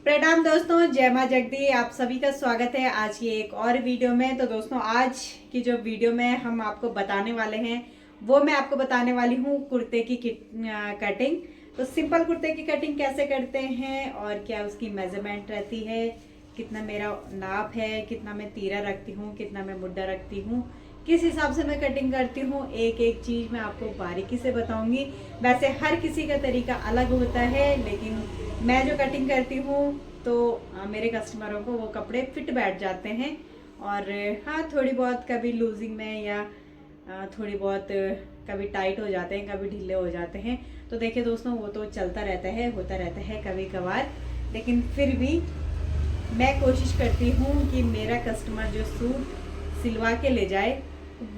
प्रणाम दोस्तों, जय मां जगदी। आप सभी का स्वागत है आज की एक और वीडियो में। तो दोस्तों, आज की जो वीडियो में हम आपको बताने वाले हैं वो मैं आपको बताने वाली हूँ कुर्ते की कटिंग। तो सिंपल कुर्ते की कटिंग कैसे करते हैं और क्या उसकी मेजरमेंट रहती है, कितना मेरा नाप है, कितना मैं तीरा रखती हूँ, कितना मैं मुड्डा रखती हूँ, किस हिसाब से मैं कटिंग करती हूँ, एक एक चीज़ मैं आपको बारीकी से बताऊंगी। वैसे हर किसी का तरीका अलग होता है, लेकिन मैं जो कटिंग करती हूँ तो मेरे कस्टमरों को वो कपड़े फिट बैठ जाते हैं। और हाँ, थोड़ी बहुत कभी लूजिंग में या थोड़ी बहुत कभी टाइट हो जाते हैं, कभी ढीले हो जाते हैं। तो देखिए दोस्तों, वो तो चलता रहता है, होता रहता है कभी कभार। लेकिन फिर भी मैं कोशिश करती हूँ कि मेरा कस्टमर जो सूट सिलवा के ले जाए,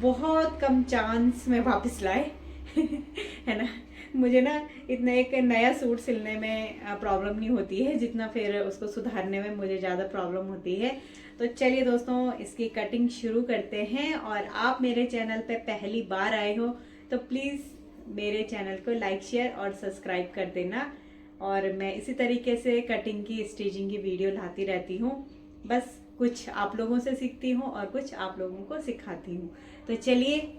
बहुत कम चांस में वापस लाए है ना। मुझे ना इतना एक नया सूट सिलने में प्रॉब्लम नहीं होती है जितना फिर उसको सुधारने में मुझे ज़्यादा प्रॉब्लम होती है। तो चलिए दोस्तों, इसकी कटिंग शुरू करते हैं। और आप मेरे चैनल पे पहली बार आए हो तो प्लीज़ मेरे चैनल को लाइक, शेयर और सब्सक्राइब कर देना। और मैं इसी तरीके से कटिंग की, स्टिचिंग की वीडियो लाती रहती हूँ। बस कुछ आप लोगों से सीखती हूँ और कुछ आप लोगों को सिखाती हूँ। तो चलिए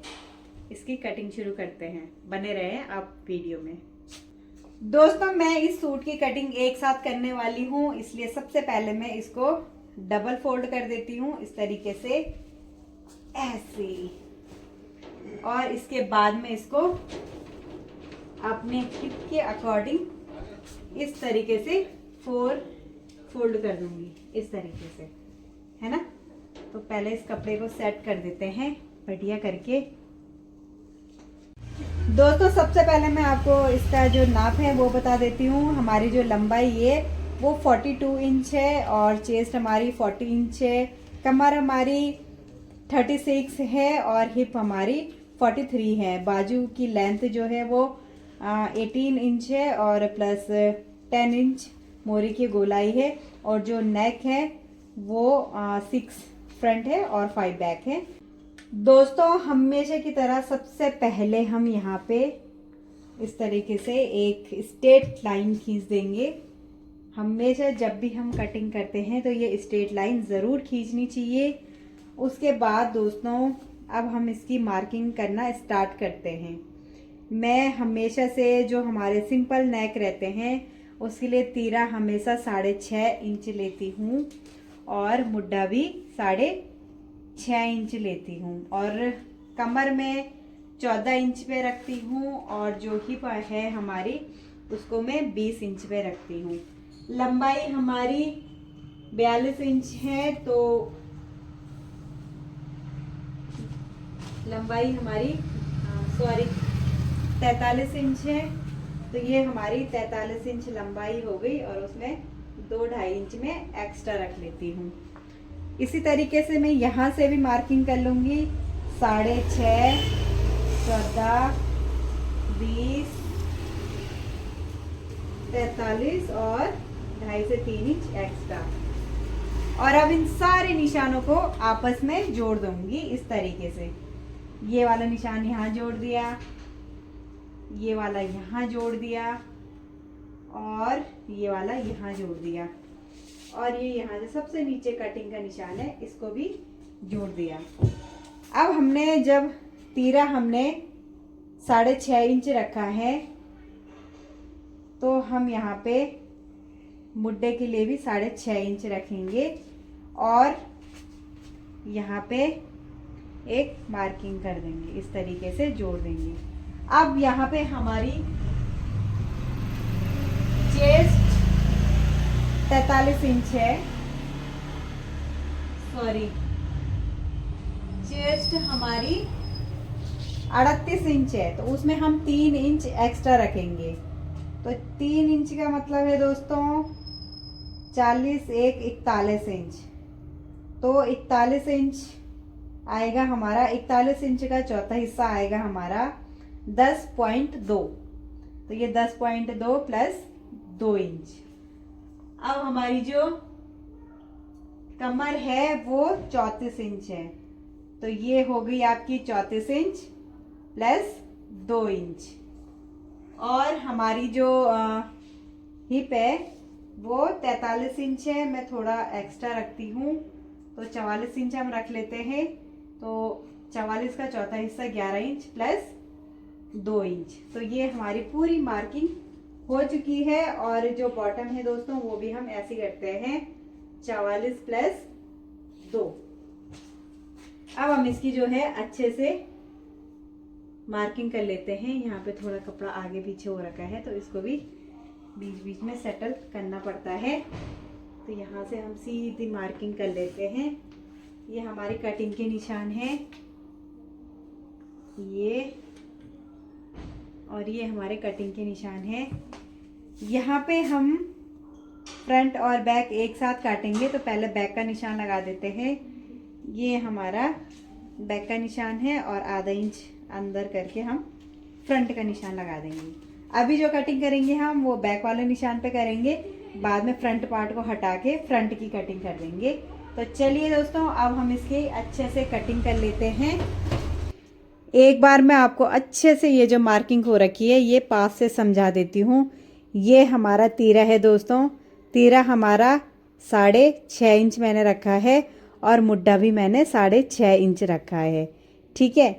इसकी कटिंग शुरू करते हैं, बने रहे आप वीडियो में। दोस्तों, मैं इस सूट की कटिंग एक साथ करने वाली हूँ, इसलिए सबसे पहले मैं इसको डबल फोल्ड कर देती हूँ इस तरीके से, ऐसे। और इसके बाद में इसको अपने हिप के अकॉर्डिंग इस तरीके से फोल्ड कर दूंगी, इस तरीके से, है ना। तो पहले इस कपड़े को सेट कर देते हैं बढ़िया करके। दोस्तों, सबसे पहले मैं आपको इसका जो नाप है वो बता देती हूँ। हमारी जो लंबाई है वो 42 इंच है और चेस्ट हमारी 40 इंच है। कमर हमारी 36 है और हिप हमारी 43 है। बाजू की लेंथ जो है वो 18 इंच है और प्लस 10 इंच मोरी की गोलाई है। और जो नेक है वो 6 फ्रंट है और 5 बैक है। दोस्तों, हमेशा की तरह सबसे पहले हम यहाँ पे इस तरीके से एक स्ट्रेट लाइन खींच देंगे। हमेशा जब भी हम कटिंग करते हैं तो ये स्ट्रेट लाइन ज़रूर खींचनी चाहिए। उसके बाद दोस्तों, अब हम इसकी मार्किंग करना स्टार्ट करते हैं। मैं हमेशा से जो हमारे सिंपल नेक रहते हैं उसके लिए तीरा हमेशा 6.5 इंच लेती हूँ और मुड्डा भी 6.5 इंच लेती हूँ। और कमर में 14 इंच पे रखती हूँ और जो हिप है हमारी उसको मैं 20 इंच पे रखती हूँ। लंबाई हमारी 42 इंच है, तो लंबाई हमारी 43 इंच है। तो ये हमारी 43 इंच लंबाई हो गई और उसमें 2-2.5 इंच में एक्स्ट्रा रख लेती हूँ। इसी तरीके से मैं यहाँ से भी मार्किंग कर लूँगी। 6.5, 14, 20, 43 और 2.5 से 3 इंच एक्स्ट्रा। और अब इन सारे निशानों को आपस में जोड़ दूंगी इस तरीके से। ये वाला निशान यहाँ जोड़ दिया, ये वाला यहाँ जोड़ दिया और ये वाला यहाँ जोड़ दिया। और ये यहाँ से सबसे नीचे कटिंग का निशान है, इसको भी जोड़ दिया। अब हमने जब तीरा हमने 6.5 इंच रखा है तो हम यहाँ पे मुड्डे के लिए भी 6.5 इंच रखेंगे और यहाँ पे एक मार्किंग कर देंगे, इस तरीके से जोड़ देंगे। अब यहाँ पे हमारी चेस्ट 43 इंच है, सॉरी, चेस्ट हमारी 38 इंच है, तो उसमें हम 3 इंच एक्स्ट्रा रखेंगे। तो 3 इंच का मतलब है दोस्तों 40, 1, 41 इंच। तो 41 इंच आएगा हमारा, 41 इंच का चौथा हिस्सा आएगा हमारा 10.2। तो ये 10.2 प्लस 2 इंच। अब हमारी जो कमर है वो 34 इंच है, तो ये हो गई आपकी 34 इंच प्लस 2 इंच। और हमारी जो हिप है वो 43 इंच है, मैं थोड़ा एक्स्ट्रा रखती हूँ तो 44 इंच हम रख लेते हैं। तो 44 का चौथा हिस्सा 11 इंच प्लस 2 इंच। तो ये हमारी पूरी मार्किंग हो चुकी है। और जो बॉटम है दोस्तों वो भी हम ऐसे करते हैं 44 प्लस 2। अब हम इसकी जो है अच्छे से मार्किंग कर लेते हैं। यहाँ पे थोड़ा कपड़ा आगे पीछे हो रखा है तो इसको भी बीच बीच में सेटल करना पड़ता है। तो यहाँ से हम सीधी मार्किंग कर लेते हैं। ये हमारी कटिंग के निशान हैं, ये और ये हमारे कटिंग के निशान हैं। यहाँ पे हम फ्रंट और बैक एक साथ काटेंगे तो पहले बैक का निशान लगा देते हैं। ये हमारा बैक का निशान है और आधा इंच अंदर करके हम फ्रंट का निशान लगा देंगे। अभी जो कटिंग करेंगे हम वो बैक वाले निशान पे करेंगे, बाद में फ्रंट पार्ट को हटा के फ्रंट की कटिंग कर देंगे। तो चलिए दोस्तों अब हम इसकी अच्छे से कटिंग कर लेते हैं। एक बार मैं आपको अच्छे से ये जो मार्किंग हो रखी है ये पास से समझा देती हूँ। ये हमारा तीरा है दोस्तों, तीरा हमारा 6.5 इंच मैंने रखा है और मुड्ढा भी मैंने 6.5 इंच रखा है। ठीक है,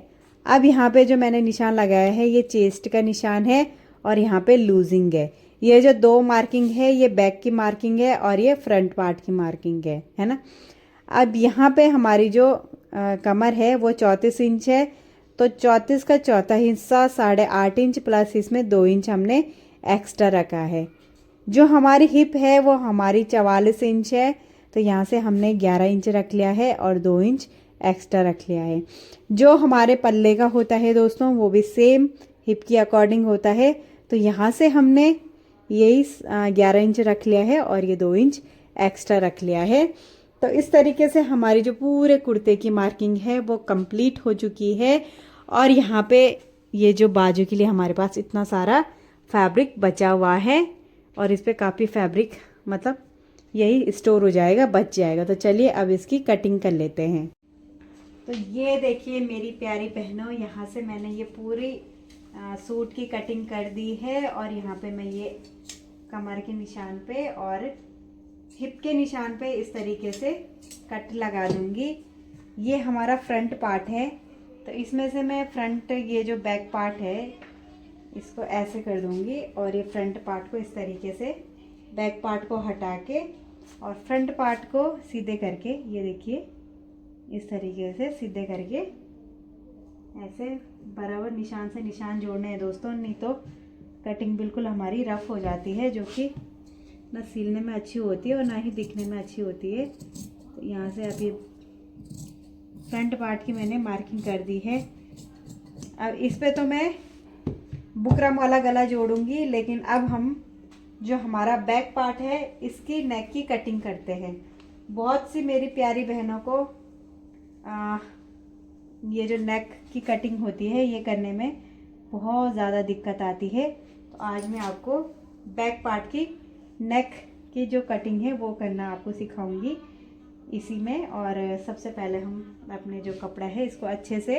अब यहाँ पे जो मैंने निशान लगाया है ये चेस्ट का निशान है और यहाँ पे लूजिंग है। ये जो 2 मार्किंग है ये बैक की मार्किंग है और ये फ्रंट पार्ट की मार्किंग है ना। अब यहाँ पे हमारी जो कमर है वो 34 इंच है, तो 34 का चौथा हिस्सा 8.5 इंच प्लस इसमें 2 इंच हमने एक्स्ट्रा रखा है। जो हमारी हिप है वो हमारी 44 इंच है, तो यहाँ से हमने 11 इंच रख लिया है और 2 इंच एक्स्ट्रा रख लिया है। जो हमारे पल्ले का होता है दोस्तों वो भी सेम हिप की अकॉर्डिंग होता है, तो यहाँ से हमने यही 11 इंच रख लिया है और ये 2 इंच एक्स्ट्रा रख लिया है। तो इस तरीके से हमारी जो पूरे कुर्ते की मार्किंग है वो कंप्लीट हो चुकी है। और यहाँ पे ये जो बाजू के लिए हमारे पास इतना सारा फैब्रिक बचा हुआ है और इस पर काफ़ी फैब्रिक मतलब यही स्टोर हो जाएगा, बच जाएगा। तो चलिए अब इसकी कटिंग कर लेते हैं। तो ये देखिए मेरी प्यारी बहनों, यहाँ से मैंने ये पूरी सूट की कटिंग कर दी है और यहाँ पे मैं ये कमर के निशान पे और हिप के निशान पे इस तरीके से कट लगा दूंगी। ये हमारा फ्रंट पार्ट है, तो इसमें से मैं फ्रंट ये जो बैक पार्ट है इसको ऐसे कर दूंगी और ये फ्रंट पार्ट को इस तरीके से बैक पार्ट को हटा के और फ्रंट पार्ट को सीधे करके, ये देखिए इस तरीके से सीधे करके ऐसे बराबर निशान से निशान जोड़ने हैं दोस्तों, नहीं तो कटिंग बिल्कुल हमारी रफ हो जाती है, जो कि ना सिलने में अच्छी होती है और ना ही दिखने में अच्छी होती है। तो यहाँ से अभी फ्रंट पार्ट की मैंने मार्किंग कर दी है। अब इस पे तो मैं बुकरम वाला गला जोड़ूंगी, लेकिन अब हम जो हमारा बैक पार्ट है इसकी नेक की कटिंग करते हैं। बहुत सी मेरी प्यारी बहनों को ये जो नेक की कटिंग होती है ये करने में बहुत ज़्यादा दिक्कत आती है। तो आज मैं आपको बैक पार्ट की नेक की जो कटिंग है वो करना आपको सिखाऊंगी इसी में। और सबसे पहले हम अपने जो कपड़ा है इसको अच्छे से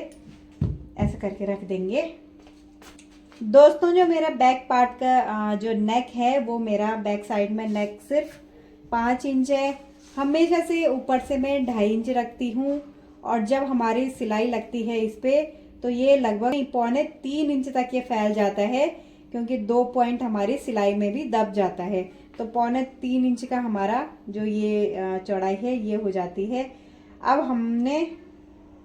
ऐसे करके रख देंगे। दोस्तों जो मेरा बैक पार्ट का जो नेक है वो मेरा बैक साइड में नेक सिर्फ 5 इंच है। हमेशा से ऊपर से मैं 2.5 इंच रखती हूँ और जब हमारी सिलाई लगती है इस पे तो ये लगभग 2.25 इंच तक ये फैल जाता है, क्योंकि 2 पॉइंट हमारी सिलाई में भी दब जाता है। तो 2.25 इंच का हमारा जो ये चौड़ाई है ये हो जाती है। अब हमने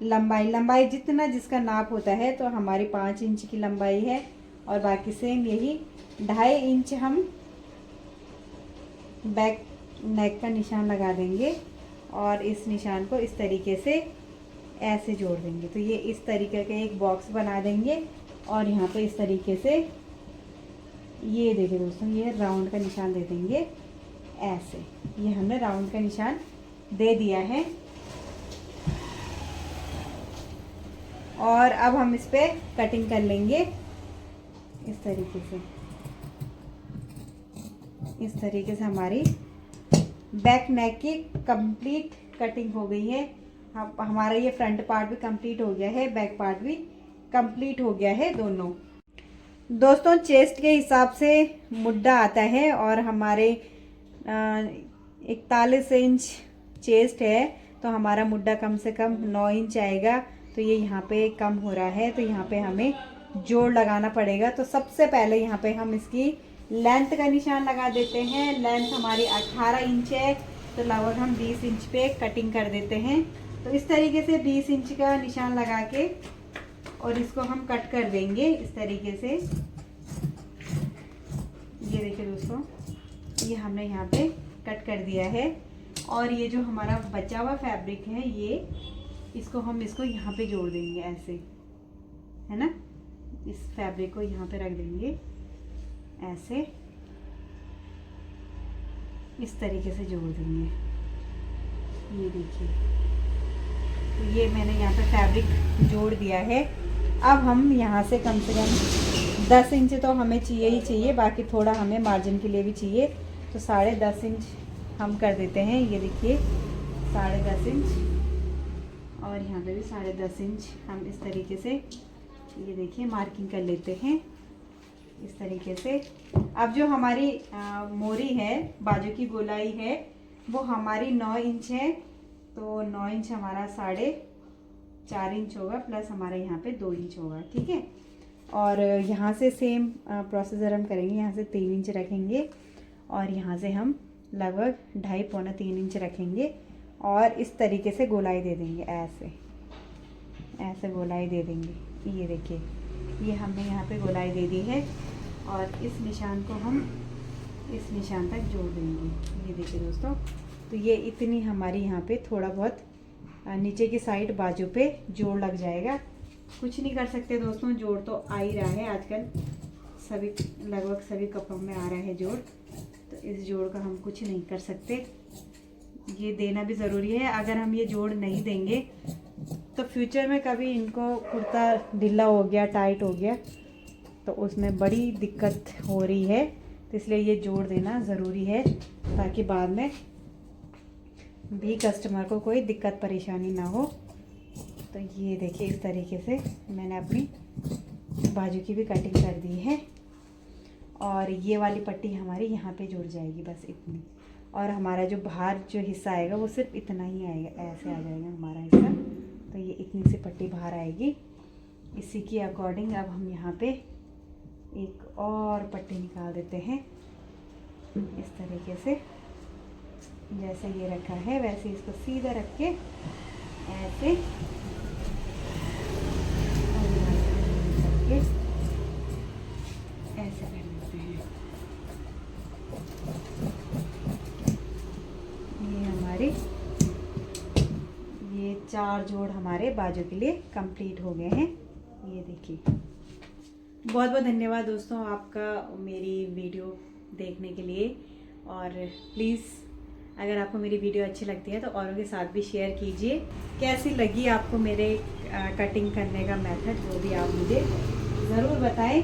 लंबाई जितना जिसका नाप होता है, तो हमारी 5 इंच की लंबाई है और बाकी सेम यही 2.5 इंच हम बैक नेक का निशान लगा देंगे और इस निशान को इस तरीके से ऐसे जोड़ देंगे। तो ये इस तरीके का एक बॉक्स बना देंगे और यहाँ पे इस तरीके से ये देखिए दोस्तों ये राउंड का निशान दे देंगे ऐसे। ये हमने राउंड का निशान दे दिया है और अब हम इस पे कटिंग कर लेंगे इस तरीके से। इस तरीके से हमारी बैक नेक की कंप्लीट कटिंग हो गई है। हमारा ये फ्रंट पार्ट भी कंप्लीट हो गया है, बैक पार्ट भी कंप्लीट हो गया है दोनों। दोस्तों चेस्ट के हिसाब से मुड्ढा आता है और हमारे 41 इंच चेस्ट है, तो हमारा मुड्डा कम से कम 9 इंच आएगा। तो ये यहाँ पे कम हो रहा है, तो यहाँ पे हमें जोड़ लगाना पड़ेगा। तो सबसे पहले यहाँ पे हम इसकी लेंथ का निशान लगा देते हैं। लेंथ हमारी 18 इंच है, तो लगभग हम 20 इंच पे कटिंग कर देते हैं। तो इस तरीके से 20 इंच का निशान लगा के और इसको हम कट कर देंगे इस तरीके से। ये देखिए दोस्तों, ये हमने यहाँ पे कट कर दिया है। और ये जो हमारा बचा हुआ फैब्रिक है, ये इसको यहाँ पे जोड़ देंगे ऐसे, है ना। इस फैब्रिक को यहाँ पे रख देंगे ऐसे, इस तरीके से जोड़ देंगे। ये देखिए, तो ये मैंने यहाँ पे फैब्रिक जोड़ दिया है। अब हम यहाँ से कम 10 इंच तो हमें चाहिए ही चाहिए, बाकी थोड़ा हमें मार्जिन के लिए भी चाहिए। तो 10.5 इंच हम कर देते हैं। ये देखिए 10.5 इंच, और यहाँ पे भी 10.5 इंच हम इस तरीके से, ये देखिए, मार्किंग कर लेते हैं इस तरीके से। अब जो हमारी मोरी है, बाजू की गोलाई है, वो हमारी 9 इंच है। तो 9 इंच हमारा 4.5 इंच होगा, प्लस हमारा यहाँ पे 2 इंच होगा, ठीक है। और यहाँ से सेम प्रोसीजर हम करेंगे। यहाँ से 3 इंच रखेंगे और यहाँ से हम लगभग 2.5-3 इंच रखेंगे और इस तरीके से गोलाई दे देंगे, ऐसे गोलाई दे देंगे। ये देखिए, ये हमने यहाँ पे गोलाई दे दी है और इस निशान को हम इस निशान तक जोड़ देंगे। ये देखिए दोस्तों, तो ये इतनी हमारी यहाँ पे थोड़ा बहुत नीचे की साइड बाजू पे जोड़ लग जाएगा। कुछ नहीं कर सकते दोस्तों, जोड़ तो आ ही रहा है आजकल, लगभग सभी कपड़ों में आ रहा है जोड़। तो इस जोड़ का हम कुछ नहीं कर सकते, ये देना भी ज़रूरी है। अगर हम ये जोड़ नहीं देंगे तो फ्यूचर में कभी इनको कुर्ता ढीला हो गया, टाइट हो गया, तो उसमें बड़ी दिक्कत हो रही है। तो इसलिए ये जोड़ देना ज़रूरी है, ताकि बाद में भी कस्टमर को कोई दिक्कत परेशानी ना हो। तो ये देखिए, इस तरीके से मैंने अपनी बाजू की भी कटिंग कर दी है। और ये वाली पट्टी हमारी यहाँ पे जुड़ जाएगी, बस इतनी। और हमारा जो बाहर जो हिस्सा आएगा वो सिर्फ इतना ही आएगा, ऐसे आ जाएगा हमारा हिस्सा। तो ये इतनी सी पट्टी बाहर आएगी। इसी के अकॉर्डिंग अब हम यहाँ पे एक और पट्टी निकाल देते हैं इस तरीके से। जैसे ये रखा है वैसे इसको सीधा रख के ऐसे ऐसे कर लेते हैं। ये 4 जोड़ हमारे बाजू के लिए कंप्लीट हो गए हैं। ये देखिए, बहुत बहुत धन्यवाद दोस्तों आपका मेरी वीडियो देखने के लिए। और प्लीज़ अगर आपको मेरी वीडियो अच्छी लगती है तो औरों के साथ भी शेयर कीजिए। कैसी लगी आपको मेरे कटिंग करने का मेथड, वो भी आप मुझे ज़रूर बताएं।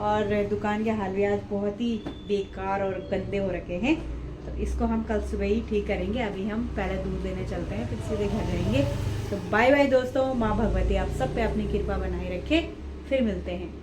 और दुकान के हाल भी आज बहुत ही बेकार और गंदे हो रखे हैं, तो इसको हम कल सुबह ही ठीक करेंगे। अभी हम पहले दूध देने चलते हैं, फिर सीधे घर रहेंगे। तो बाय बाय दोस्तों, माँ भगवती आप सब पे अपनी कृपा बनाए रखे। फिर मिलते हैं।